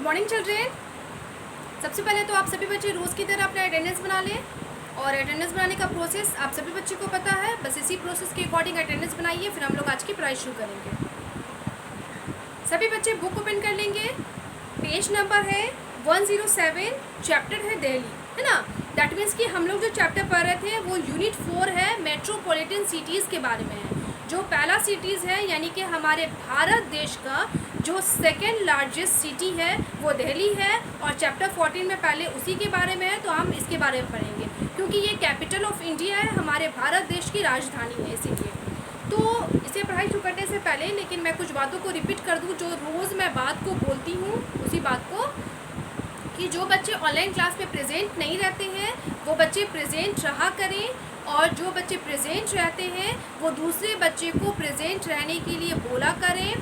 Morning children. सबसे पहले तो आप सभी बच्चे रोज़ की तरह अपना अटेंडेंस बना लें। और अटेंडेंस बनाने का प्रोसेस आप सभी बच्चे को पता है, बस इसी प्रोसेस के अकॉर्डिंग अटेंडेंस बनाइए। फिर हम लोग आज की पढ़ाई शुरू करेंगे। सभी बच्चे बुक ओपन कर लेंगे। पेज नंबर है 107, चैप्टर है दिल्ली, है ना। दैट मीन्स कि हम लोग जो चैप्टर पढ़ रहे थे वो यूनिट 4 है, मेट्रोपॉलिटन सिटीज़ के बारे में है। जो पहला सिटीज़ है यानी कि हमारे भारत देश का जो सेकेंड लार्जेस्ट सिटी है वो दिल्ली है। और चैप्टर 14 में पहले उसी के बारे में है, तो हम इसके बारे में पढ़ेंगे क्योंकि ये कैपिटल ऑफ इंडिया है, हमारे भारत देश की राजधानी है इसीलिए। तो इसे पढ़ाई शुरू करने से पहले लेकिन मैं कुछ बातों को रिपीट कर दूं जो रोज़ मैं बात को बोलती हूँ, उसी बात को कि जो बच्चे ऑनलाइन क्लास में प्रेजेंट नहीं रहते हैं वो बच्चे प्रेजेंट रहा करें, और जो बच्चे प्रेजेंट रहते हैं वो दूसरे बच्चे को प्रेजेंट रहने के लिए बोला करें।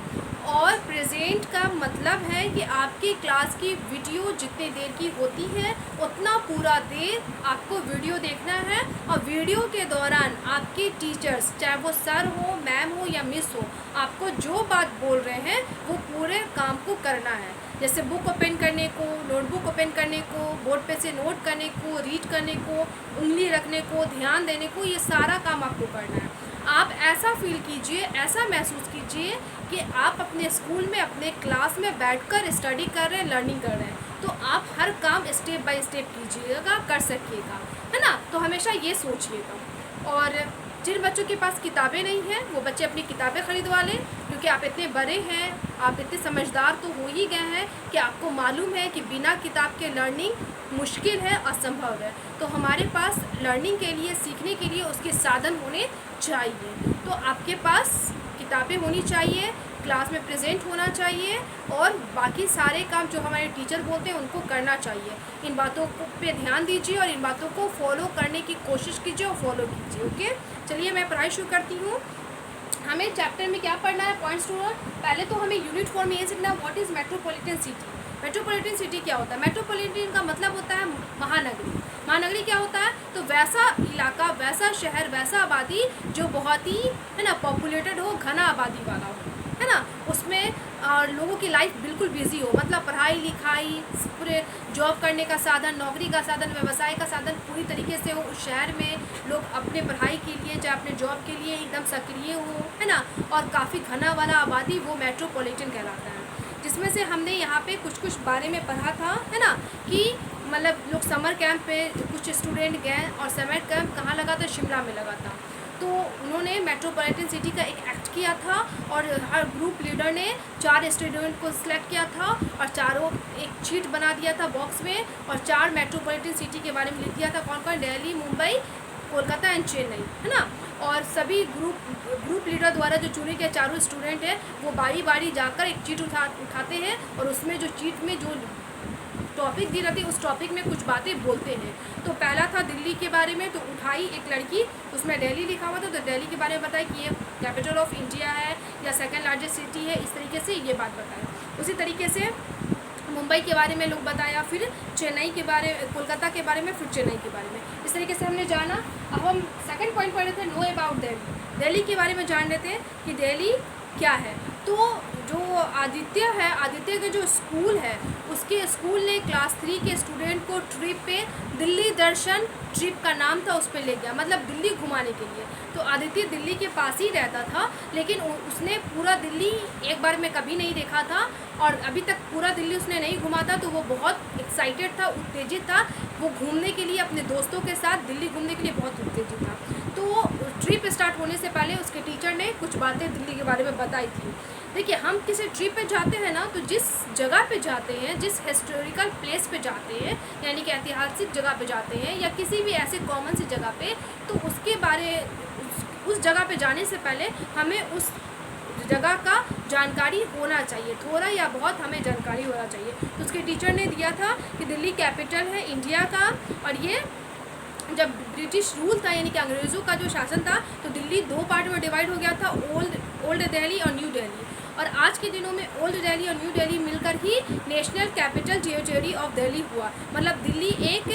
और प्रेजेंट का मतलब है कि आपकी क्लास की वीडियो जितने देर की होती है उतना पूरा देर आपको वीडियो देखना है। और वीडियो के दौरान आपके टीचर्स, चाहे वो सर हो, मैम हो या मिस हो, आपको जो बात बोल रहे हैं वो पूरे काम को करना है। जैसे बुक ओपन करने को, नोटबुक ओपन करने को, बोर्ड पे से नोट करने को, रीड करने को, उंगली रखने को, ध्यान देने को, ये सारा काम आपको करना है। आप ऐसा फील कीजिए, ऐसा महसूस कीजिए कि आप अपने स्कूल में, अपने क्लास में बैठकर स्टडी कर रहे हैं, लर्निंग कर रहे हैं। तो आप हर काम स्टेप बाय स्टेप कीजिएगा, कर सकिएगा, है ना। तो हमेशा ये सोचिएगा। और जिन बच्चों के पास किताबें नहीं हैं वो बच्चे अपनी किताबें खरीदवा लें, क्योंकि आप इतने बड़े हैं, आप इतने समझदार तो हो ही गए हैं कि आपको मालूम है कि बिना किताब के लर्निंग मुश्किल है, असंभव है। तो हमारे पास लर्निंग के लिए, सीखने के लिए उसके साधन होने चाहिए। तो आपके पास किताबें होनी चाहिए, क्लास में प्रेजेंट होना चाहिए, और बाकी सारे काम जो हमारे टीचर बोलते हैं उनको करना चाहिए। इन बातों को पे ध्यान दीजिए और इन बातों को फॉलो करने की कोशिश कीजिए और फॉलो कीजिए। ओके, चलिए मैं पढ़ाई शुरू करती हूँ। हमें चैप्टर में क्या पढ़ना है, पॉइंट्स टू। पहले तो हमें यूनिट 4 में ये सीखना what is metropolitan city. Metropolitan city क्या होता है? मेट्रोपॉलिटन का मतलब होता है महानगरी। महानगरी क्या होता है? तो वैसा इलाका, वैसा शहर, वैसा आबादी जो बहुत ही, है ना, पॉपुलेटेड हो, घना आबादी वाला हो, है ना। उसमें लोगों की लाइफ बिल्कुल बिजी हो, मतलब पढ़ाई लिखाई, पूरे जॉब करने का साधन, नौकरी का साधन, व्यवसाय का साधन पूरी तरीके से हो। उस शहर में लोग अपने पढ़ाई के लिए, चाहे अपने जॉब के लिए एकदम सक्रिय हो, है ना। और काफ़ी घना वाला आबादी वो मेट्रोपॉलिटन कहलाता है। जिसमें से हमने यहाँ पे कुछ बारे में पढ़ा था, है ना, कि मतलब लोग समर कैंप पे कुछ स्टूडेंट गए और समर कैंप कहाँ लगा था? शिमला में लगा था। तो उन्होंने मेट्रोपॉलिटन सिटी का एक एक्ट किया था और हर ग्रुप लीडर ने 4 स्टूडेंट को सिलेक्ट किया था और चारों एक शीट बना दिया था बॉक्स में, और 4 मेट्रोपॉलिटन सिटी के बारे में लिख दिया था। कौन कौन? दिल्ली, मुंबई, कोलकाता एंड चेन्नई, है ना। और सभी ग्रुप लीडर द्वारा जो चुने गए चारों स्टूडेंट हैं वो बारी बारी जाकर एक चीट उठाते हैं, और उसमें जो चीट में जो टॉपिक दी रहती है उस टॉपिक में कुछ बातें बोलते हैं। तो पहला था दिल्ली के बारे में, तो उठाई एक लड़की, उसमें दिल्ली लिखा हुआ था, तो दिल्ली के बारे में बताया कि ये कैपिटल ऑफ इंडिया है या सेकेंड लार्जेस्ट सिटी है, इस तरीके से ये बात बताया। उसी तरीके से मुंबई के बारे में लोग बताया, फिर चेन्नई के बारे, कोलकाता के बारे में, फिर चेन्नई के बारे में। इस तरीके से हमने जाना। अब हम सेकंड पॉइंट पढ़ रहे थे, नो अबाउट दिल्ली। दिल्ली के बारे में जान रहे थे कि दिल्ली क्या है। तो जो आदित्य है, आदित्य के जो स्कूल है उसके स्कूल ने क्लास 3 के स्टूडेंट को ट्रिप पे, दिल्ली दर्शन ट्रिप का नाम था, उस पर ले गया, मतलब दिल्ली घुमाने के लिए। तो आदित्य दिल्ली के पास ही रहता था, लेकिन उसने पूरा दिल्ली एक बार में कभी नहीं देखा था, और अभी तक पूरा दिल्ली उसने नहीं घुमा था। तो वो बहुत एक्साइटेड था, उत्तेजित था, वो घूमने के लिए अपने दोस्तों के साथ दिल्ली घूमने के लिए बहुत उत्तेजित था। तो ट्रिप स्टार्ट होने से पहले उसके टीचर ने कुछ बातें दिल्ली के बारे में बताई थी। देखिए, हम किसी ट्रिप पे जाते हैं ना, तो जिस जगह पे जाते हैं, जिस हिस्टोरिकल प्लेस पे जाते हैं, यानी कि ऐतिहासिक जगह पे जाते हैं या किसी भी ऐसे कॉमन सी जगह पे, तो उसके बारे उस जगह पे जाने से पहले हमें उस जगह का जानकारी होना चाहिए, थोड़ा या बहुत हमें जानकारी होना चाहिए। तो उसके टीचर ने दिया था कि दिल्ली कैपिटल है इंडिया का, और ये जब ब्रिटिश रूल था, यानी कि अंग्रेज़ों का जो शासन था, तो दिल्ली दो पार्ट में डिवाइड हो गया था, ओल्ड दिल्ली और न्यू दिल्ली। और आज के दिनों में ओल्ड दिल्ली और न्यू दिल्ली मिलकर ही national capital territory of Delhi हुआ, मतलब दिल्ली एक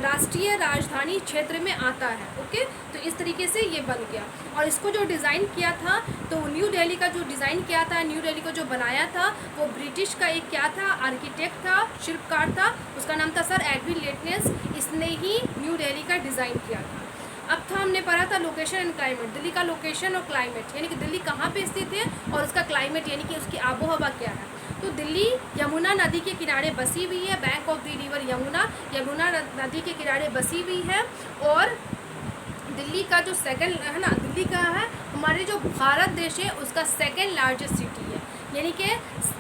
राष्ट्रीय राजधानी क्षेत्र में आता है। ओके, तो इस तरीके से ये बन गया। और इसको जो डिज़ाइन किया था, तो न्यू दिल्ली का जो डिज़ाइन किया था, न्यू दिल्ली को जो बनाया था, वो ब्रिटिश का एक क्या था, आर्किटेक्ट था, शिल्पकार था, उसका नाम था सर एडविन लेटनेस। इसने ही न्यू दिल्ली का डिज़ाइन किया था। अब था हमने पढ़ा था लोकेशन एंड क्लाइमेट, दिल्ली का लोकेशन और क्लाइमेट, यानी कि दिल्ली कहाँ पे स्थित है और उसका क्लाइमेट यानी कि उसकी आबोहवा क्या है। तो दिल्ली यमुना नदी के किनारे बसी हुई है, bank of the river Yamuna नदी के किनारे बसी हुई है। और दिल्ली का जो सेकंड है ना, दिल्ली का है हमारे जो भारत देश है उसका सेकंड लार्जेस्ट सिटी है, यानी कि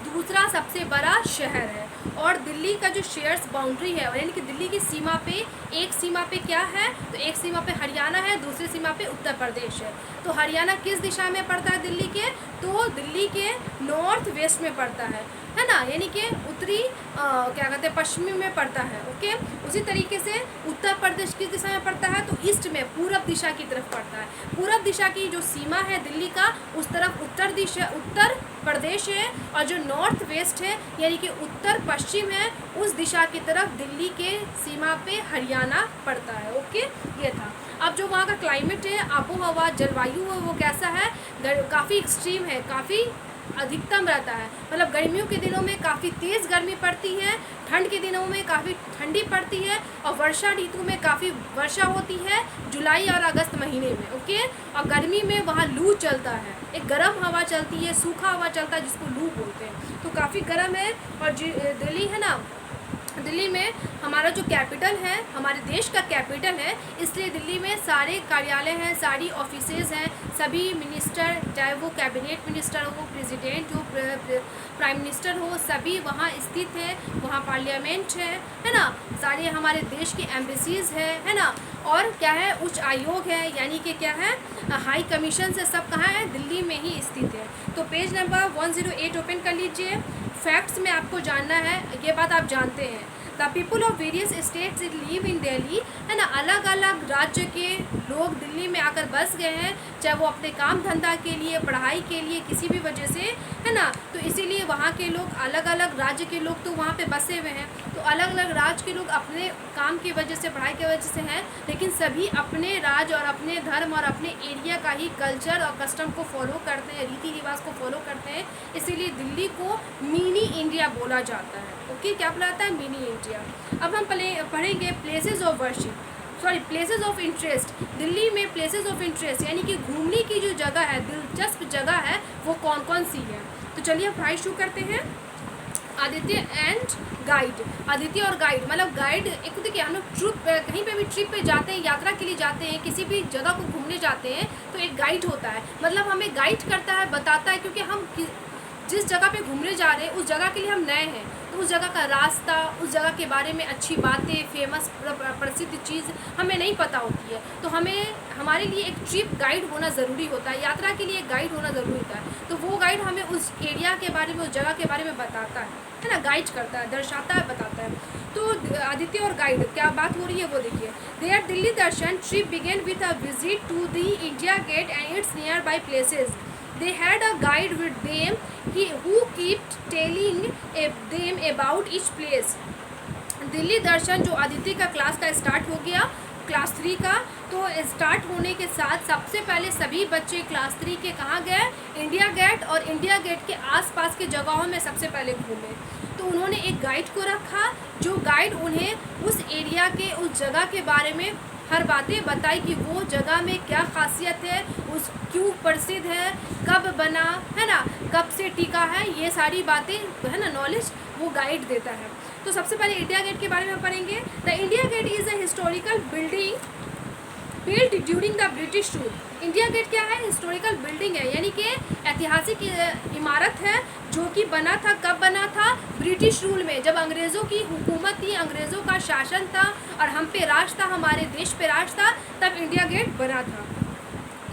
दूसरा सबसे बड़ा शहर है। और दिल्ली का जो शेयर्स बाउंड्री है, यानी कि दिल्ली की सीमा पे, एक सीमा पे क्या है, तो एक सीमा पे हरियाणा है, दूसरी सीमा पे उत्तर प्रदेश है। तो हरियाणा किस दिशा में पड़ता है दिल्ली के, तो दिल्ली के नॉर्थ वेस्ट में पड़ता है ना, यानी कि उत्तरी क्या कहते हैं, पश्चिमी में पड़ता है। ओके, उसी तरीके से उत्तर प्रदेश किस दिशा में पड़ता है, तो ईस्ट में, पूरब दिशा की तरफ पड़ता है। पूरब दिशा की जो सीमा है दिल्ली का, उस तरफ उत्तर प्रदेश है, और जो नॉर्थ वेस्ट है यानी कि उत्तर पश्चिम है, उस दिशा की तरफ दिल्ली के सीमा पे हरियाणा पड़ता है। ओके, ये था। अब जो वहाँ का क्लाइमेट है, आबोहवा, जलवायु है, वो कैसा है, काफ़ी एक्सट्रीम है, काफ़ी अधिकतम रहता है, मतलब गर्मियों के दिनों में काफ़ी तेज़ गर्मी पड़ती है, ठंड के दिनों में काफ़ी ठंडी पड़ती है, और वर्षा ऋतु में काफ़ी वर्षा होती है जुलाई और अगस्त महीने में। ओके, और गर्मी में वहाँ लू चलता है, एक गर्म हवा चलती है, सूखा हवा चलता है जिसको लू बोलते हैं, तो काफ़ी गर्म है। और दिल्ली है ना, दिल्ली में हमारा जो कैपिटल है, हमारे देश का कैपिटल है, इसलिए दिल्ली में सारे कार्यालय हैं, सारी ऑफिसेज हैं, सभी मिनिस्टर, चाहे वो कैबिनेट मिनिस्टर हो, प्रेसिडेंट हो, प्राइम मिनिस्टर हो, सभी वहाँ स्थित है। वहाँ पार्लियामेंट है ना, सारे हमारे देश की एम्बेसीज है ना। और क्या है, उच्च आयोग है, यानी कि क्या है, हाई कमीशन से सब कहाँ है, दिल्ली में ही स्थित है। तो पेज नंबर 108 ओपन कर लीजिए। फैक्ट्स में आपको जानना है, ये बात आप जानते हैं, the people of various states live in Delhi, है ना, अलग अलग राज्य के लोग दिल्ली में आकर बस गए हैं, चाहे वो अपने काम धंधा के लिए, पढ़ाई के लिए, किसी भी वजह से, है ना। तो इसीलिए वहाँ के लोग, अलग अलग राज्य के लोग तो वहाँ पे बसे हुए हैं, तो अलग अलग राज्य के लोग अपने काम की वजह से, पढ़ाई की वजह से हैं, लेकिन सभी अपने राज्य और अपने धर्म और अपने एरिया का ही कल्चर और कस्टम को फॉलो करते हैं, रीति रिवाज को फॉलो करते हैं, इसीलिए दिल्ली को मिनी इंडिया बोला जाता है। ओके, क्या बुलाता है, मिनी इंडिया। अब हम पढ़ेंगे places of worship, sorry places of interest. Delhi में प्लेसेस ऑफ इंटरेस्ट यानी कि घूमने की जो जगह है, दिलचस्प जगह है, वो कौन कौन सी है। तो चलिए हम पढ़ाई शुरू करते हैं। आदित्य एंड गाइड, आदित्य और गाइड, मतलब गाइड एक, देखिए हम लोग कहीं पे भी ट्रिप पे जाते हैं, यात्रा के लिए जाते हैं, किसी भी जगह को घूमने जाते हैं, तो एक गाइड होता है, मतलब हमें गाइड करता है, बताता है, क्योंकि हम जिस जगह पे घूमने जा रहे हैं उस जगह के लिए हम नए हैं, तो उस जगह का रास्ता, उस जगह के बारे में अच्छी बातें, फेमस प्रसिद्ध चीज़ हमें नहीं पता होती है, तो हमें, हमारे लिए एक ट्रिप गाइड होना ज़रूरी होता है, यात्रा के लिए एक गाइड होना ज़रूरी होता है। तो वो गाइड हमें उस एरिया के बारे में, उस जगह के बारे में बताता है ना, गाइड करता है, दर्शाता है, बताता है। तो आदित्य और गाइड क्या बात हो रही है वो देखिए। There Delhi Darshan trip began with a visit to the India Gate and it's nearby places. They had a guide with them who kept telling them about each place. Delhi दर्शन जो आदित्य का क्लास का स्टार्ट हो गया, क्लास 3 का, तो start होने के साथ सबसे पहले सभी बच्चे क्लास 3 के कहाँ गए, इंडिया गेट और इंडिया गेट के आसपास के जगहों में सबसे पहले घूमे। तो उन्होंने एक गाइड को रखा, जो गाइड उन्हें उस एरिया के, उस जगह के बारे में हर बातें बताई कि वो जगह में क्या खासियत है, उस क्यों प्रसिद्ध है, कब बना है ना, कब से टिका है, ये सारी बातें है ना, नॉलेज वो गाइड देता है। तो सबसे पहले इंडिया गेट के बारे में पढ़ेंगे। The India Gate is a historical building built during the British rule. India Gate क्या है, हिस्टोरिकल बिल्डिंग है, यानी कि ऐतिहासिक इमारत है, जो कि बना था, कब बना था, ब्रिटिश रूल में, जब अंग्रेज़ों की हुकूमत थी, अंग्रेज़ों का शासन था और हम पे राज था, हमारे देश पे राज था, तब इंडिया गेट बना था।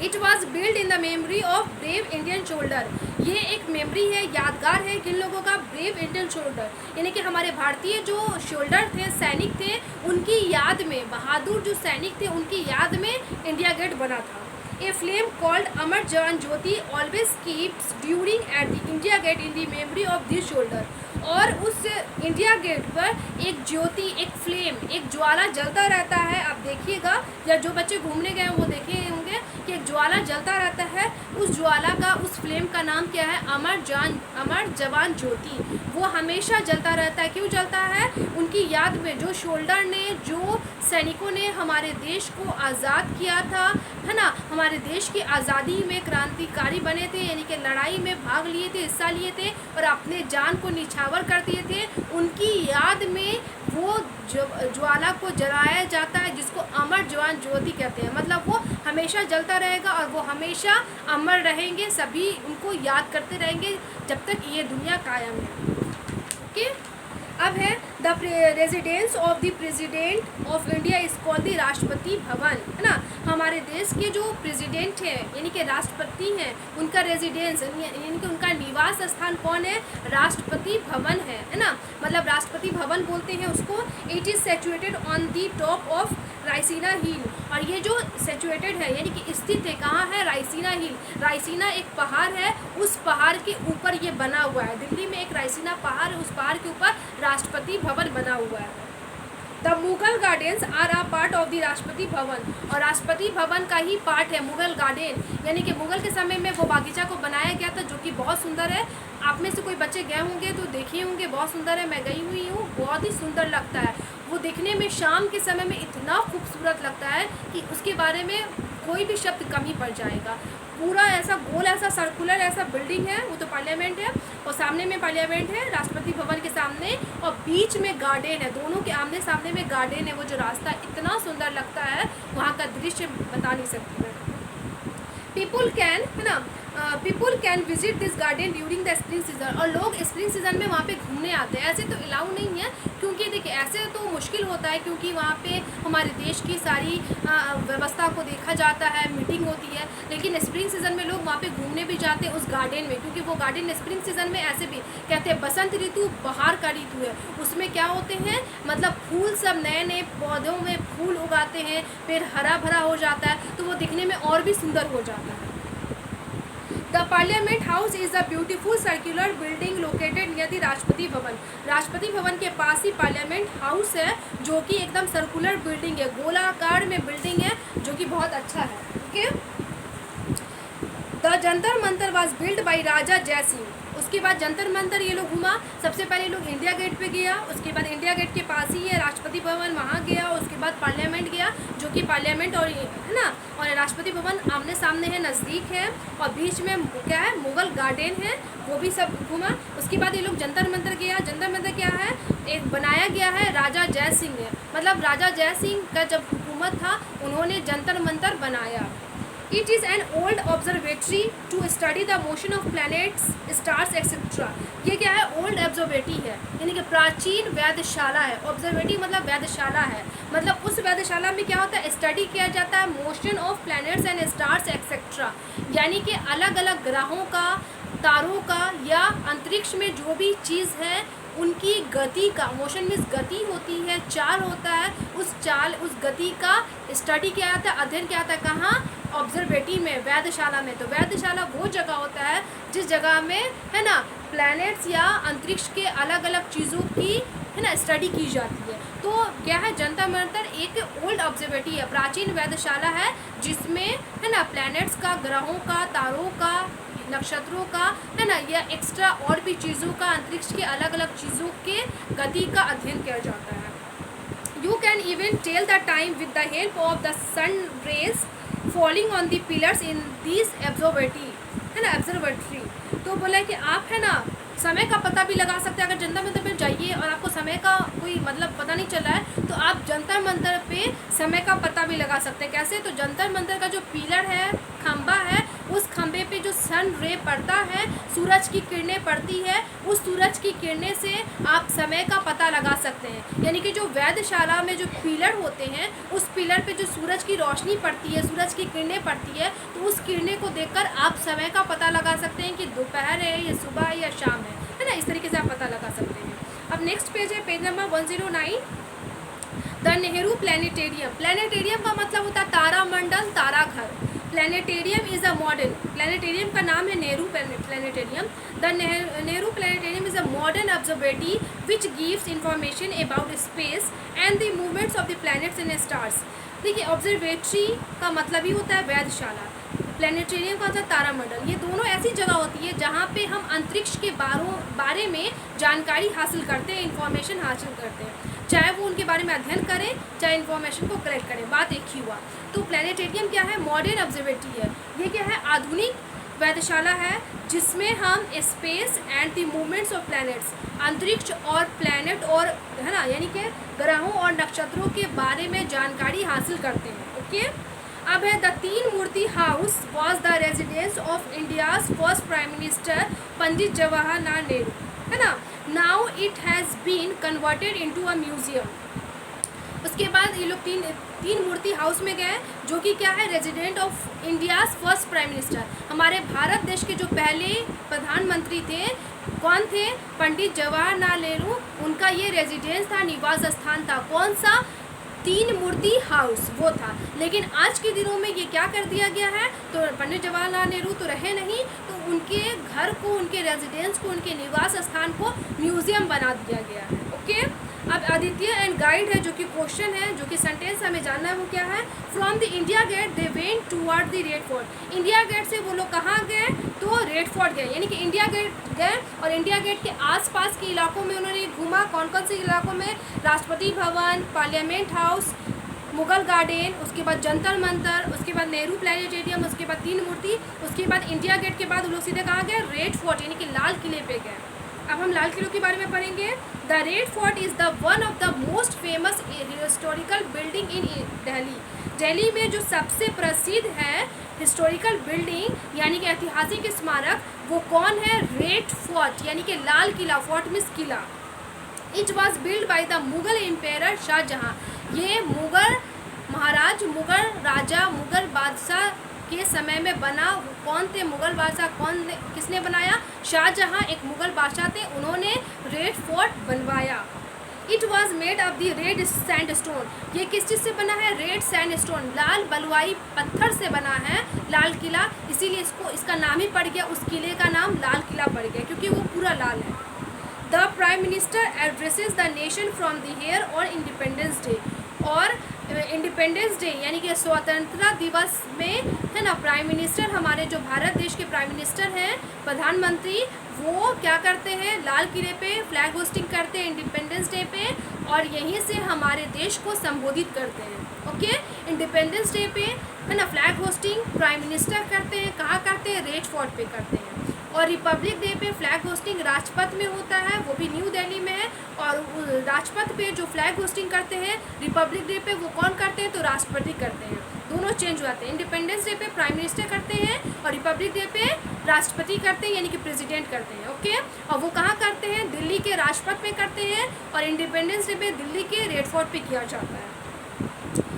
It was build in the memory of brave Indian shoulder. ये एक मेमोरी है, यादगार है किन लोगों का, ब्रेव इंडियन शोल्डर, यानी कि हमारे भारतीय जो शोल्डर थे, सैनिक थे, उनकी याद में, बहादुर जो सैनिक थे उनकी याद में इंडिया गेट बना था। A flame called Amar Jawan Jyoti always keeps during at the India Gate in the memory of this soldier. और उस इंडिया गेट पर एक ज्योति, एक फ्लेम, एक ज्वाला जलता रहता है। आप देखिएगा, या जो बच्चे घूमने गए वो देखे होंगे कि एक ज्वाला जलता रहता है। उस ज्वाला का, उस फ्लेम का नाम क्या है, अमर जवान ज्योति। वो हमेशा जलता रहता है। क्यों जलता है? उनकी याद में, जो शोल्डर ने, जो सैनिकों ने हमारे देश को आज़ाद किया था, है ना, हमारे देश की आज़ादी में क्रांतिकारी बने थे, यानी कि लड़ाई में भाग लिए थे, हिस्सा लिए थे और अपने जान को निछावर कर दिए थे। उनकी याद में वो ज्वाला को जलाया जाता है, जिसको अमर जवान ज्योति कहते हैं। मतलब वो हमेशा जलता रहेगा और वो हमेशा अमर रहेंगे, सभी उनको याद करते रहेंगे जब तक ये दुनिया कायम है। ओके, अब है the residence of the president of India is called the Rashtrapati भवन, है ना। हमारे देश के जो प्रेसिडेंट हैं, यानी कि राष्ट्रपति हैं, उनका रेजिडेंस, यानी कि उनका निवास स्थान कौन है, राष्ट्रपति भवन है ना। मतलब राष्ट्रपति भवन बोलते हैं उसको। It is situated on the top of Raisina Hill. और ये जो सिचुएटेड है, यानी कि स्थित है, कहाँ है, रायसीना हिल। रायसीना एक पहाड़ है, उस पहाड़ के ऊपर ये बना हुआ है। दिल्ली में एक रायसीना पहाड़ है, उस पहाड़ के ऊपर राष्ट्रपति भवन बना हुआ है। The Mughal Gardens are a part of the Rashtrapati Bhavan. और राष्ट्रपति भवन का ही पार्ट है मुगल गार्डन, यानी कि मुगल के समय में वो बागीचा को बनाया गया था, जो कि बहुत सुंदर है। आप में से कोई बच्चे गए होंगे तो देखे होंगे, बहुत सुंदर है। मैं गई हुई हूँ, बहुत ही सुंदर लगता है। वो दिखने में शाम के समय में इतना खूबसूरत लगता है कि उसके बारे में कोई भी शब्द कम ही पड़ जाएगा। पूरा ऐसा गोल, ऐसा सर्कुलर ऐसा बिल्डिंग है, वो तो पार्लियामेंट है, और सामने में पार्लियामेंट है राष्ट्रपति भवन के सामने, और बीच में गार्डन है, दोनों के आमने सामने में गार्डन है। वो जो रास्ता इतना सुंदर लगता है, वहाँ का दृश्य बता नहीं सकती मैं। पीपुल कैन, है ना, people can visit this garden during the spring season. और लोग स्प्रिंग सीजन में वहाँ पे घूमने आते हैं। ऐसे तो अलाउ नहीं है, क्योंकि देखिए ऐसे तो मुश्किल होता है, क्योंकि वहाँ पे हमारे देश की सारी व्यवस्था को देखा जाता है, मीटिंग होती है। लेकिन स्प्रिंग सीजन में लोग वहाँ पे घूमने भी जाते हैं उस गार्डन में, क्योंकि वो गार्डन स्प्रिंग सीजन में ऐसे भी कहते हैं बसंत ऋतु बाहर का ऋतु है। उसमें क्या होते हैं, मतलब फूल, सब नए नए पौधों में फूल उगाते हैं, पेड़ हरा भरा हो जाता है, तो वो दिखने में और भी सुंदर हो जाता है। The parliament house is a beautiful circular building located near the Rashtrapati भवन। राष्ट्रपति भवन के पास ही पार्लियामेंट हाउस है, जो कि एकदम सर्कुलर बिल्डिंग है, गोलाकार में बिल्डिंग है, जो कि बहुत अच्छा है। Okay, the Jantar Mantar was build by Raja Jai Singh. उसके बाद जंतर मंतर ये लोग घूमा। सबसे पहले लोग इंडिया गेट पे गया, उसके बाद इंडिया गेट के पास ही है राष्ट्रपति भवन, वहाँ गया। उसके बाद पार्लियामेंट गया, जो कि पार्लियामेंट और, है ना, और राष्ट्रपति भवन आमने सामने है, नज़दीक है, और बीच में क्या है, मुगल गार्डन है, वो भी सब घूमा। उसके बाद ये लोग जंतर मंतर गया। जंतर मंतर क्या है, एक बनाया गया है राजा जय सिंह ने, मतलब राजा जय सिंह का जब हुकूमत था, उन्होंने जंतर मंतर बनाया। It is an old observatory to study the motion of planets, stars etcetera. ये क्या है, ओल्ड ऑब्जर्वेटरी है, यानी कि प्राचीन वेधशाला है। ऑब्जर्वेटरी मतलब वेधशाला है, मतलब उस वेधशाला में क्या होता है, स्टडी किया जाता है motion of planets and stars etcetera, यानी कि अलग अलग ग्रहों का, तारों का, या अंतरिक्ष में जो भी चीज़ है उनकी गति का, मोशन मीन्स गति होती है, चाल होता है, उस चाल, उस गति का स्टडी किया जाता है, अध्ययन किया जाता है। कहाँ, ऑब्जर्वेटरी में, वेधशाला में। तो वेधशाला वो जगह होता है जिस जगह में, है ना, प्लैनेट्स या अंतरिक्ष के अलग अलग चीज़ों की, है ना, स्टडी की जाती है। तो क्या है, जंतर मंतर एक ओल्ड ऑब्जर्वेटरी है, प्राचीन वेधशाला है, जिसमें, है ना, प्लैनेट्स का, ग्रहों का, तारों का, नक्षत्रों का, है ना, या एक्स्ट्रा और भी चीज़ों का, अंतरिक्ष के अलग अलग चीज़ों के गति का अध्ययन किया जाता है। You can even tell the time with the help of the sun rays falling on the pillars in this observatory, है ना, ऑब्जर्वेटरी। तो बोला है कि आप, है ना, समय का पता भी लगा सकते हैं। अगर जंतर मंतर पे जाइए और आपको समय का कोई मतलब पता नहीं चल रहा है, तो आप जंतर मंतर पे समय का पता भी लगा सकते हैं। कैसे, तो जंतर मंतर का जो पिलर है, खंबा है, उस खंबे पे जो सन रे पड़ता है, सूरज की किरणें पड़ती है, उस सूरज की किरणें से आप समय का पता लगा सकते हैं। यानी कि जो वेधशाला में जो पिलर होते हैं, उस पिलर पे जो सूरज की रोशनी पड़ती है, सूरज की किरणें पड़ती है, तो उस किरणें को देखकर आप समय का पता लगा सकते हैं कि दोपहर है या सुबह है या शाम है ना। इस तरीके से आप पता लगा सकते हैं। अब नेक्स्ट पेज है page number 109, the Nehru planetarium. Planetarium का मतलब होता है तारामंडल, तारा घर। Planetarium is a modern, planetarium का नाम है Nehru planetarium. The Nehru planetarium is a modern observatory which gives information about space and the movements of the planets and stars. देखिए, ऑब्जर्वेटरी का मतलब ही होता है वेधशाला, प्लानिटेरियम का मतलब तारामंडल। ये दोनों ऐसी जगह होती है जहाँ पे हम अंतरिक्ष के बारे में जानकारी हासिल करते हैं, इंफॉर्मेशन हासिल करते हैं, चाहे वो उनके बारे में अध्ययन करें, चाहे इन्फॉर्मेशन को कलेक्ट करें, बात एक ही हुआ। तो प्लानिटेरियम क्या है? मॉडर्न ऑब्जर्वेटरी है। ये क्या है? आधुनिक वेधशाला है, जिसमें हम space and the movements of planets, अंतरिक्ष और प्लैनेट और है ना, यानी कि ग्रहों और नक्षत्रों के बारे में जानकारी हासिल करते हैं। ओके, अब है the Teen Murti House was the residence of India's first prime minister Pandit Jawaharlal Nehru, है ना। Now it has been converted into a museum. उसके बाद ये लोग तीन मूर्ति हाउस में गए, जो कि क्या है? Resident of India's first prime minister, हमारे भारत देश के जो पहले प्रधानमंत्री थे, कौन थे? पंडित जवाहरलाल नेहरू। उनका ये रेजिडेंस था, निवास स्थान था। कौन सा? तीन मूर्ति हाउस, वो था। लेकिन आज के दिनों में ये क्या कर दिया गया है? तो पंडित जवाहरलाल नेहरू तो रहे नहीं, तो उनके घर को, उनके रेजिडेंस को, उनके निवास स्थान को म्यूजियम बना दिया गया है। ओके, अब आदित्य एंड गाइड है, जो कि क्वेश्चन है, जो कि सेंटेंस हमें जानना है, वो क्या है? From the India Gate they went toward the Red Fort. India Gate से वो लोग कहाँ गए? तो रेड फोर्ट गए, यानी कि इंडिया गेट गए और इंडिया गेट के आसपास के इलाकों में उन्होंने घूमा। कौन कौन से इलाकों में? Rashtrapati Bhavan, parliament house, Mughal garden, उसके बाद जंतर मंतर, उसके बाद नेहरू प्लानिटेरियम, उसके बाद तीन मूर्ति, उसके बाद इंडिया गेट के बाद वो लोग सीधे कहाँ गए? रेड फोर्ट, यानी कि लाल किले पे गए। अब हम लाल किले के बारे में पढ़ेंगे। The Red fort is the one of the most famous historical building in Delhi. Delhi में जो सबसे प्रसिद्ध है हिस्टोरिकल बिल्डिंग, यानी कि ऐतिहासिक स्मारक, वो कौन है? रेड फोर्ट, यानी कि लाल किला। फोर्ट मीन्स किला। It was build by the Mughal emperor Shahjahan. ये मुगल महाराज, मुगल राजा, मुगल बादशाह के समय में बना। कौन थे मुगल बादशाह? किसने बनाया? शाहजहाँ एक मुगल बादशाह थे, उन्होंने रेड फोर्ट बनवाया। It was made of the red sandstone. ये किस चीज़ से बना है? रेड सैंडस्टोन, लाल बलुआई पत्थर से बना है लाल किला, इसीलिए इसका नाम ही पड़ गया, उस किले का नाम लाल किला पड़ गया, क्योंकि वो पूरा लाल है। The prime minister addresses the nation from the here और इंडिपेंडेंस डे। और इंडिपेंडेंस डे यानी कि स्वतंत्रता दिवस में, है ना, प्राइम मिनिस्टर, हमारे जो भारत देश के प्राइम मिनिस्टर हैं, प्रधानमंत्री, वो क्या करते हैं? लाल किले पे फ्लैग होस्टिंग करते हैं इंडिपेंडेंस डे पे, और यहीं से हमारे देश को संबोधित करते हैं। ओके, इंडिपेंडेंस डे पे, है ना, फ्लैग होस्टिंग प्राइम मिनिस्टर करते हैं। कहाँ करते हैं? रेड फोर्ट पे करते हैं। और रिपब्लिक डे पे फ्लैग होस्टिंग राजपथ में होता है, वो भी न्यू दिल्ली में है। और राजपथ पे जो फ्लैग होस्टिंग करते हैं रिपब्लिक डे पे, वो कौन करते हैं? तो राष्ट्रपति करते हैं। दोनों चेंज हो जाते हैं। इंडिपेंडेंस डे पे प्राइम मिनिस्टर करते हैं और रिपब्लिक डे पे राष्ट्रपति करते हैं, यानी कि प्रेसिडेंट करते हैं। ओके, और वो कहाँ करते हैं? दिल्ली के राजपथ पे करते हैं, और इंडिपेंडेंस डे पे दिल्ली के रेड फोर्ट पे किया जाता है।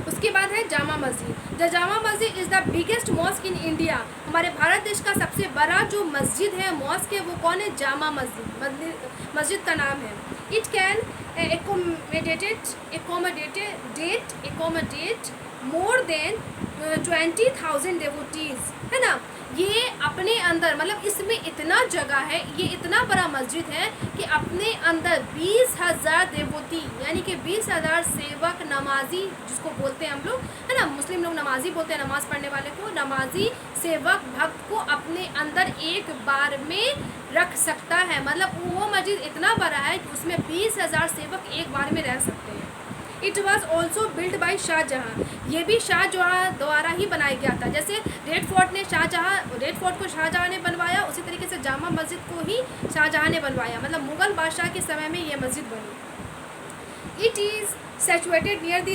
उसके बाद है Jama Masjid. The Jama Masjid is the biggest mosque in India. हमारे भारत देश का सबसे बड़ा जो मस्जिद है, मॉस्क है, वो कौन है? जामा मस्जिद, मस्जिद का नाम है। It can accommodate more than 20,000 devotees, है ना। ये अपने अंदर, मतलब इसमें इतना जगह है, ये इतना बड़ा मस्जिद है कि अपने अंदर 20,000 देवोती, यानी कि 20,000 सेवक, नमाजी जिसको बोलते हैं हम लोग, है ना, मुस्लिम लोग नमाजी बोलते हैं नमाज पढ़ने वाले को, नमाजी सेवक भक्त को अपने अंदर एक बार में रख सकता है। मतलब वो मस्जिद इतना बड़ा है कि उसमें 20,000 सेवक एक बार में रह सकते हैं। It was also build by Shahjahan. ये भी शाहजहाँ द्वारा ही बनाया गया था। जैसे रेड फोर्ट को शाहजहाँ ने बनवाया, उसी तरीके से जामा मस्जिद को ही शाहजहाँ ने बनवाया। मतलब मुगल बादशाह के समय में ये मस्जिद बनी। It is situated near the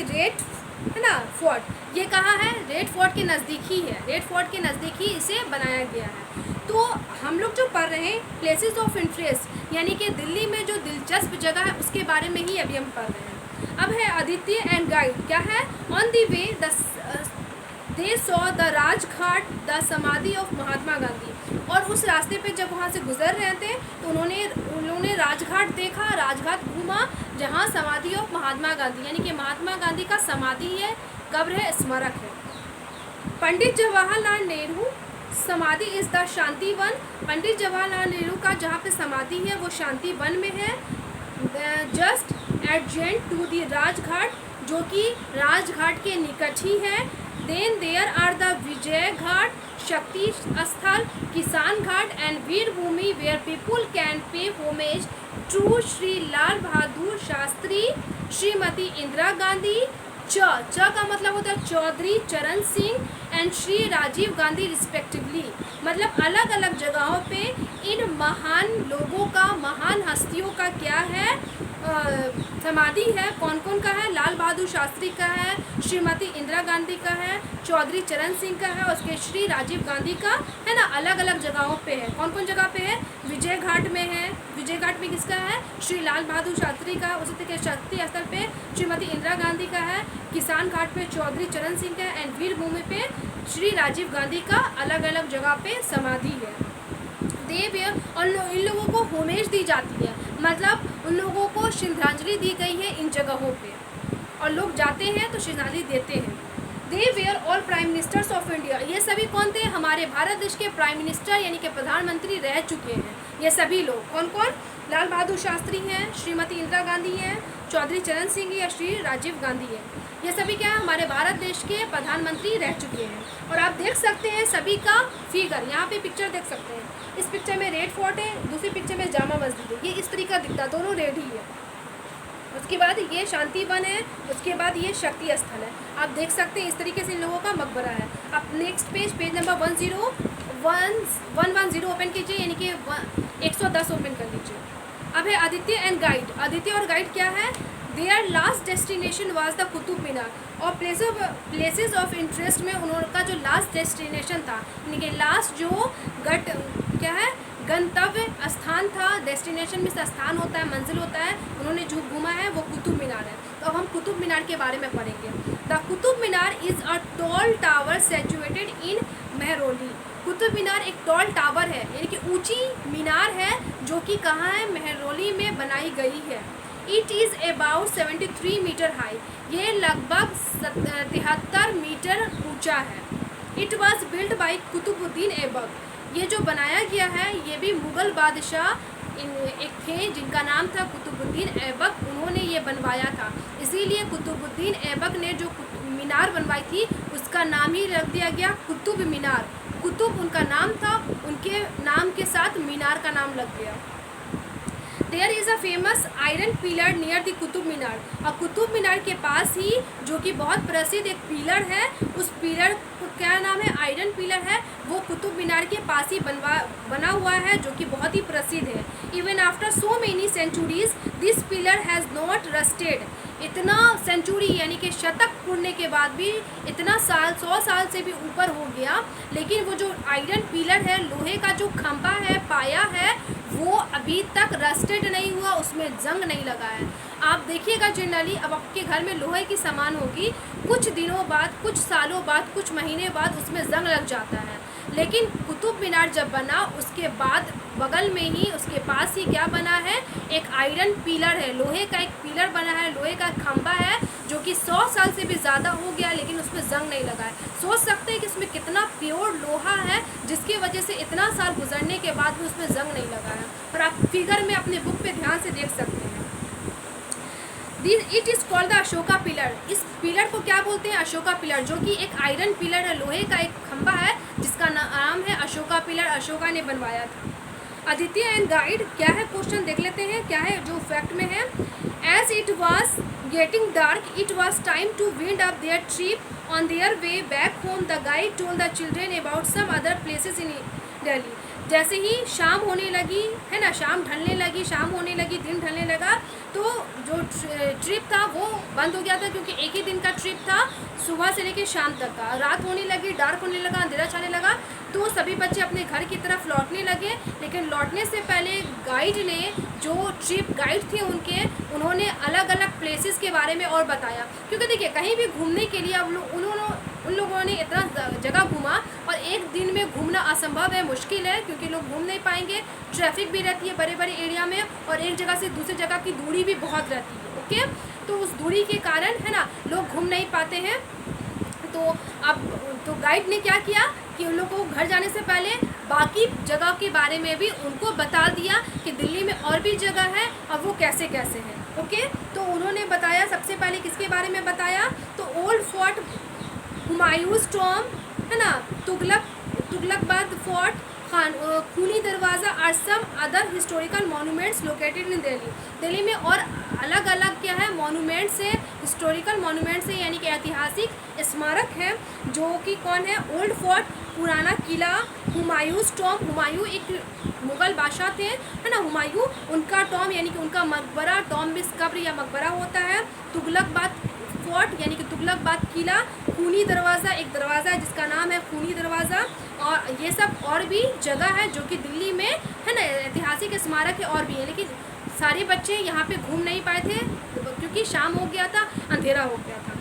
है ना फोर्ट। ये कहाँ है? रेड फोर्ट के नज़दीक ही है, रेड फोर्ट के नज़दीक ही इसे बनाया गया है। तो हम लोग जो पढ़ रहे हैं प्लेसेस ऑफ इंटरेस्ट, यानी कि दिल्ली में जो दिलचस्प जगह है उसके बारे में ही अभी हम पढ़ रहे हैं। अब है आदित्य एंड गाइड। क्या है? On the way they saw the Rajghat the समाधि ऑफ महात्मा गांधी। और उस रास्ते पे जब वहाँ से गुजर रहे थे तो उन्होंने राजघाट देखा, राजघाट घूमा जहाँ समाधि ऑफ महात्मा गांधी, यानी कि महात्मा गांधी का समाधि है, कब्र है, स्मारक है। पंडित जवाहरलाल नेहरू समाधि इस द शांति वन। पंडित जवाहरलाल नेहरू का जहाँ पे समाधि है वो शांति वन में है, just adjacent to the Rajghat, जो कि राजघाट के निकट ही है। Then there are the Vijay Ghat, Shakti Sthal, Kisan Ghat and Veer Bhumi where people can pay homage to Shri Lal Bahadur Shastri, Shrimati Indira Gandhi, च का मतलब होता है चौधरी चरण सिंह एंड श्री राजीव गांधी रिस्पेक्टिवली। मतलब अलग अलग जगहों पे इन महान लोगों का, महान हस्तियों का क्या है, समाधि है। कौन कौन का है? लाल बहादुर शास्त्री का है, श्रीमती इंदिरा गांधी का है, चौधरी चरण सिंह का है, उसके श्री राजीव गांधी का है ना। अलग अलग जगहों पे है। कौन कौन जगह पे है? विजय घाट में है, विजय घाट में किसका है? श्री लाल बहादुर शास्त्री का। उसी तरह शक्ति स्थल पे श्रीमती इंदिरा गांधी का है, किसान घाट पे चौधरी चरण सिंह का है, एंड वीर भूमि पे श्री राजीव गांधी का अलग अलग जगह पे समाधि है। देव और इन लोगों को होमेज दी जाती है, मतलब उन लोगों को श्रद्धांजलि दी गई है इन जगहों पे, और लोग जाते हैं तो श्रद्धांजलि देते हैं। They were all prime ministers of India. ये सभी कौन थे? हमारे भारत देश के प्राइम मिनिस्टर यानी कि प्रधानमंत्री रह चुके हैं ये सभी लोग। कौन कौन? लाल बहादुर शास्त्री हैं, श्रीमती इंदिरा गांधी हैं, चौधरी चरण सिंह या श्री राजीव गांधी है। ये सभी क्या है? हमारे भारत देश के प्रधानमंत्री रह चुके हैं। और आप देख सकते हैं सभी का फिगर, यहाँ पे पिक्चर देख सकते हैं। इस पिक्चर में रेड फोर्ट है, दूसरी पिक्चर में जामा मस्जिद है। ये इस तरीका दिखता, दोनों रेड ही है। उसके बाद ये शांति वन है, उसके बाद ये शक्ति स्थल है। आप देख सकते हैं इस तरीके से इन लोगों का मकबरा है। आप नेक्स्ट पेज नंबर 110 ओपन कीजिए, यानी कि 110 ओपन कर लीजिए। अब है आदित्य एंड गाइड। आदित्य और गाइड क्या है? Their last destination was the Qutub Minar. और प्लेसेस ऑफ इंटरेस्ट में उनका जो लास्ट डेस्टिनेशन था, यानी कि लास्ट जो क्या है, गंतव्य स्थान था। डेस्टिनेशन में स्थान होता है, मंजिल होता है, उन्होंने जो घूमा है वो कुतुब मीनार है। तो अब हम कुतुब मीनार के बारे में पढ़ेंगे। The Qutub Minar is a tall tower situated in Mehrauli. Qutub Minar एक टॉल टावर है, यानी कि ऊंची मीनार है, जो कि कहाँ है? मेहरौली में बनाई गई है। It is about 73 metre high. ये लगभग 73 मीटर ऊंचा है। It was build by Qutubuddin Aibak. ये जो बनाया गया है ये भी मुग़ल बादशाह एक थे जिनका नाम था कुतुबुद्दीन ऐबक, उन्होंने ये बनवाया था। इसीलिए कुतुबुद्दीन ऐबक ने जो मीनार बनवाई थी उसका नाम ही रख दिया गया कुतुब मीनार। कुतुब उनका नाम था, उनके नाम के साथ मीनार का नाम लग गया। There is a famous iron pillar near the Qutub Minar. और कुतुब मीनार के पास ही जो कि बहुत प्रसिद्ध एक पिलर है, उस पिलर को क्या नाम है? आयरन पिलर है। वो कुतुब मीनार के पास ही बना हुआ है, जो कि बहुत ही प्रसिद्ध है। Even after so many centuries this pillar has not rusted. इतना सेंचुरी यानी कि शतक पूरने के बाद भी, इतना साल 100 साल से भी ऊपर हो गया, लेकिन वो जो आयरन पिलर है, लोहे का जो खंभा है, पाया है, वो अभी तक रस्टेड नहीं हुआ, उसमें जंग नहीं लगा है। आप देखिएगा जनरली अब आपके घर में लोहे की सामान होगी, कुछ दिनों बाद, कुछ सालों बाद, कुछ महीने बाद उसमें जंग लग जाता है। लेकिन कुतुब मीनार जब बना उसके बाद बगल में ही उसके पास ही क्या बना है? एक आयरन पिलर है, लोहे का एक पिलर बना है, लोहे का खंभा है, जो कि 100 साल से भी ज़्यादा हो गया, लेकिन उसमें जंग नहीं लगा है। सोच सकते हैं कि इसमें कितना प्योर लोहा है, जिसकी वजह से इतना साल गुजरने के बाद भी उसमें जंग नहीं लगा है। और आप फिगर में अपने बुक पे ध्यान से देख सकते हैं। It is called the Ashoka pillar. इस पिलर को क्या बोलते हैं? अशोका पिलर, जो कि एक आयरन पिलर है, लोहे का एक खंभा है, जिसका नाम है अशोका पिलर। अशोका ने बनवाया था। आदित्य एंड गाइड क्या है? क्वेश्चन देख लेते हैं क्या है जो फैक्ट में है। As it was getting dark it was time to wind up their trip on their way back home the guide told the children about some other places in Delhi. जैसे ही शाम होने लगी है ना, शाम ढलने लगी, शाम होने लगी, दिन ढलने लगा, तो जो ट्रिप था वो बंद हो गया था, क्योंकि एक ही दिन का ट्रिप था, सुबह से लेकर शाम तक का। रात होने लगी, डार्क होने लगा, अंधेरा छाने लगा, तो सभी बच्चे अपने घर की तरफ लौटने लगे। लेकिन लौटने से पहले गाइड ने, जो ट्रिप गाइड थे उनके, उन्होंने अलग अलग प्लेसेस के बारे में और बताया। क्योंकि देखिए, कहीं भी घूमने के लिए उन लोगों ने इतना जगह घूमा, और एक दिन में घूमना असंभव है, मुश्किल है, क्योंकि लोग घूम नहीं पाएंगे। ट्रैफिक भी रहती है बड़े बड़े एरिया में, और एक जगह से दूसरी जगह की दूरी भी बहुत रहती है। ओके, तो उस दूरी के कारण, है ना, लोग घूम नहीं पाते हैं। तो गाइड ने क्या किया कि उन लोगों को घर जाने से पहले बाकी जगह के बारे में भी उनको बता दिया कि दिल्ली में और भी जगह है और वो कैसे कैसे है। ओके, तो उन्होंने बताया, सबसे पहले किसके बारे में बताया, तो ओल्ड फोर्ट, हुमायूंस टॉम, है ना, Tughlakabad fort, Khooni Darwaza are some other historical monuments located in Delhi. Delhi में और अलग अलग क्या है, मॉन्यूमेंट्स है, हिस्टोरिकल मॉन्यूमेंट्स है, यानी कि ऐतिहासिक स्मारक है, जो कि कौन है, ओल्ड फोर्ट, पुराना किला, हुमायूंस टॉम, हुमायूं एक मुग़ल बादशाह थे, है ना, हुमायूं, उनका टॉम यानी कि उनका मकबरा, टॉम बिस कब्र या मकबरा होता है, तुगलकाबाद फोर्ट यानी कि तुगलकाबाद किला, खूनी दरवाज़ा एक दरवाज़ा है जिसका नाम है खूनी दरवाज़ा, और ये सब और भी जगह है जो कि दिल्ली में, है ना, ऐतिहासिक स्मारक है और भी है। लेकिन सारे बच्चे यहाँ पे घूम नहीं पाए थे क्योंकि शाम हो गया था, अंधेरा हो गया था।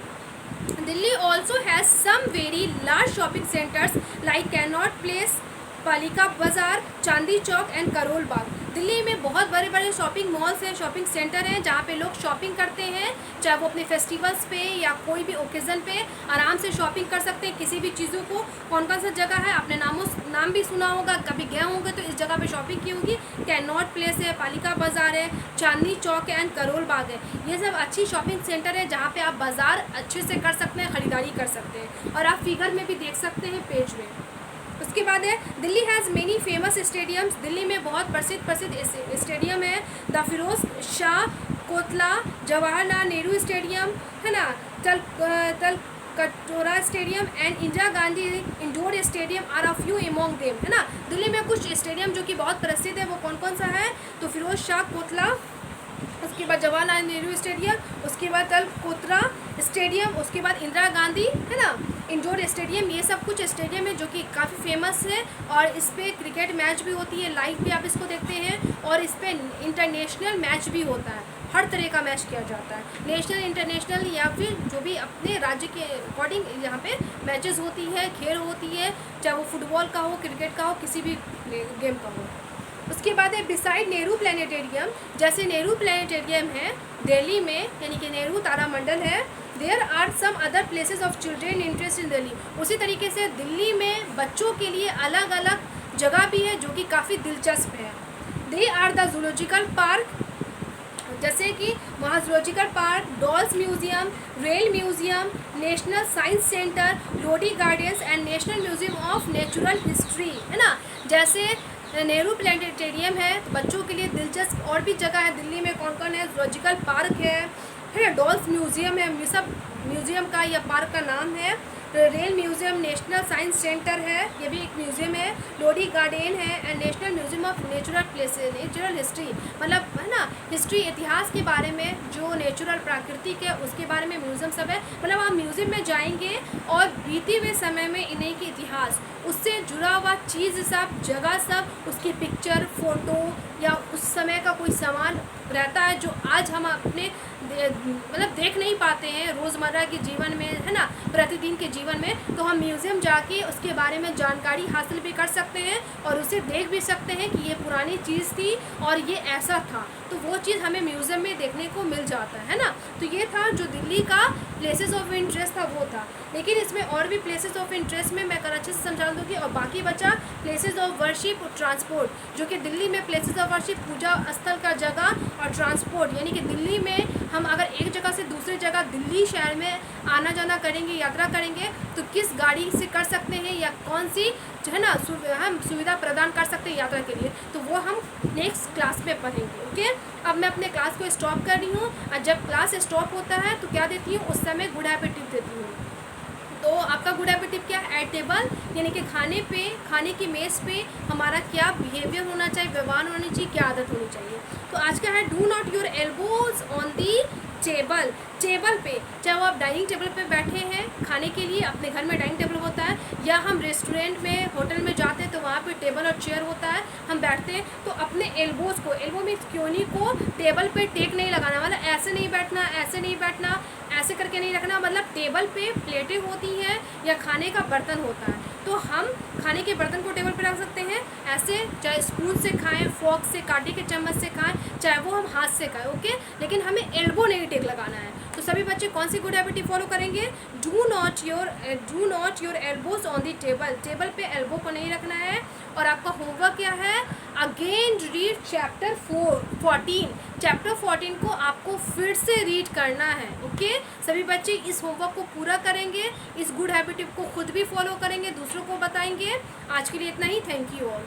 Delhi also has some very large shopping centres like Connaught Place, Palika Bazaar, Chandni Chowk and Karol Bagh. Delhi में बहुत बड़े बड़े शॉपिंग मॉल्स हैं, शॉपिंग सेंटर हैं, जहाँ पे लोग शॉपिंग करते हैं, चाहे वो अपने फेस्टिवल्स पे या कोई भी ओकेज़न पे आराम से शॉपिंग कर सकते हैं किसी भी चीज़ों को। कौन कौन सा जगह है, आपने नाम भी सुना होगा, कभी गए होंगे तो इस जगह पे शॉपिंग की होगी। कैनॉट प्लेस है, पालिका बाज़ार है, चांदनी चौक है एंड करोल बाग है। ये सब अच्छी शॉपिंग सेंटर है जहाँ पे आप बाज़ार अच्छे से कर सकते हैं, ख़रीदारी कर सकते हैं, और आप फिगर में भी देख सकते हैं पेज में। उसके बाद है Delhi has many famous stadiums. Delhi में बहुत प्रसिद्ध स्टेडियम है, द फिरोज शाह कोतला जवाहरलाल नेहरू स्टेडियम, है ना, Talkatora Stadium and Indira Gandhi Indoor Stadium are a few among them, है ना। दिल्ली में कुछ स्टेडियम जो कि बहुत प्रसिद्ध है, वो कौन कौन सा है, तो फिरोज शाह कोतला, उसके बाद जवाहरलाल नेहरू स्टेडियम, उसके बाद तलकटोरा स्टेडियम, उसके बाद इंदिरा गांधी, है ना, इंडोर स्टेडियम। ये सब कुछ स्टेडियम है जो कि काफ़ी फेमस है, और इस पर क्रिकेट मैच भी होती है, लाइव भी आप इसको देखते हैं, और इस पर इंटरनेशनल मैच भी होता है, हर तरह का मैच किया जाता है, नेशनल, इंटरनेशनल, या फिर जो भी अपने राज्य के अकॉर्डिंग यहाँ पे मैचेस होती है, खेल होती है, चाहे वो फुटबॉल का हो, क्रिकेट का हो, किसी भी गेम का हो। उसके बाद है बिसाइड नेहरू प्लानिटेरियम, जैसे नेहरू प्लानिटेरियम है दिल्ली में, यानी कि नेहरू तारामंडल है, there are some other places of children interest in Delhi. उसी तरीके से दिल्ली में बच्चों के लिए अलग अलग जगह भी है जो कि काफ़ी दिलचस्प है। They are the zoological park, जैसे कि वहाँ zoological park, dolls museum, rail museum, national science centre, Lodi gardens and national museum of natural history, है ना। जैसे नेहरू प्लानिटेरियम है, तो बच्चों के लिए दिलचस्प और भी जगह है दिल्ली में, कौन कौन है, जूलॉजिकल पार्क है ना, डॉल्स म्यूजियम है, ये सब म्यूजियम का या पार्क का नाम है। Rail museum, national science centre है, ये भी एक म्यूजियम है, लोडी गार्डन है and national museum of natural places, natural history, मतलब है ना, हिस्ट्री, इतिहास के बारे में, जो नेचुरल प्राकृतिक है उसके बारे में म्यूजियम सब है। मतलब आप म्यूजियम में जाएंगे और बीते हुए समय में इन्हीं के इतिहास, उससे जुड़ा हुआ चीज़ सब, जगह सब, उसकी पिक्चर, फ़ोटो, या उस समय का कोई सामान रहता है जो आज हम अपने मतलब देख नहीं पाते हैं रोज़मर्रा के जीवन में, है ना, प्रतिदिन के जीवन में, तो हम म्यूज़ियम जाके उसके बारे में जानकारी हासिल भी कर सकते हैं और उसे देख भी सकते हैं कि ये पुरानी चीज़ थी और ये ऐसा था, तो वो चीज़ हमें म्यूज़ियम में देखने को मिल जाता है ना। तो ये था जो दिल्ली का प्लेसेस ऑफ इंटरेस्ट था, वो था। लेकिन इसमें और भी प्लेसेस ऑफ इंटरेस्ट में मैं अच्छे से समझा दूँगी, और बाकी बचा प्लेसेस ऑफ वर्शिप और ट्रांसपोर्ट, जो कि दिल्ली में प्लेसेस ऑफ वर्शिप, पूजा स्थल का जगह, और ट्रांसपोर्ट यानी कि दिल्ली में हम अगर एक जगह से दूसरी जगह दिल्ली शहर में आना जाना करेंगे, यात्रा करेंगे, तो किस गाड़ी से कर सकते हैं या कौन सी जो है ना हम सुविधा प्रदान कर सकते हैं यात्रा के लिए, तो वो हम नेक्स्ट क्लास में पढ़ेंगे। ओके, अब मैं अपने क्लास को स्टॉप कर रही हूँ, और जब क्लास स्टॉप होता है तो क्या देती हूँ, उस समय गुड हैबिट टिप देती हूँ। तो आपका गुड हैबिट टिप क्या है? एट टेबल, यानी कि खाने की मेज़ पे हमारा क्या बिहेवियर होना चाहिए, व्यवहार होनी चाहिए, क्या आदत होनी चाहिए। तो आज का है do not your elbows on the table पे, चाहे वो आप डाइनिंग टेबल पे बैठे हैं खाने के लिए, अपने घर में डाइनिंग टेबल होता है, या हम रेस्टोरेंट में, होटल में जाते हैं तो वहाँ पे टेबल और चेयर होता है, हम बैठते हैं, तो अपने एल्बोज़ को, एल्बो में क्योनी को टेबल पे टेक नहीं लगाना, मतलब ऐसे नहीं बैठना, ऐसे नहीं बैठना, ऐसे करके नहीं रखना, मतलब टेबल पे प्लेटें होती हैं या खाने का बर्तन होता है, तो हम खाने के बर्तन को टेबल पे रख सकते हैं ऐसे, चाहे स्पून से खाएं, फोर्क से, कांटे के चम्मच से खाएं, चाहे वो हम हाथ से खाएं, ओके, लेकिन हमें एल्बो नहीं टेक लगाना है। तो सभी बच्चे कौन सी गुड हैबिट फॉलो करेंगे? Do not your elbows on the table पे एल्बो को नहीं रखना है। और आपका होमवर्क क्या है? अगेन रीड चैप्टर 14 को आपको फिर से रीड करना है, ओके। सभी बच्चे इस होमवर्क को पूरा करेंगे, इस गुड हैबिट को खुद भी फॉलो करेंगे, दूसरों को बताएंगे। आज के लिए इतना ही, थैंक यू ऑल।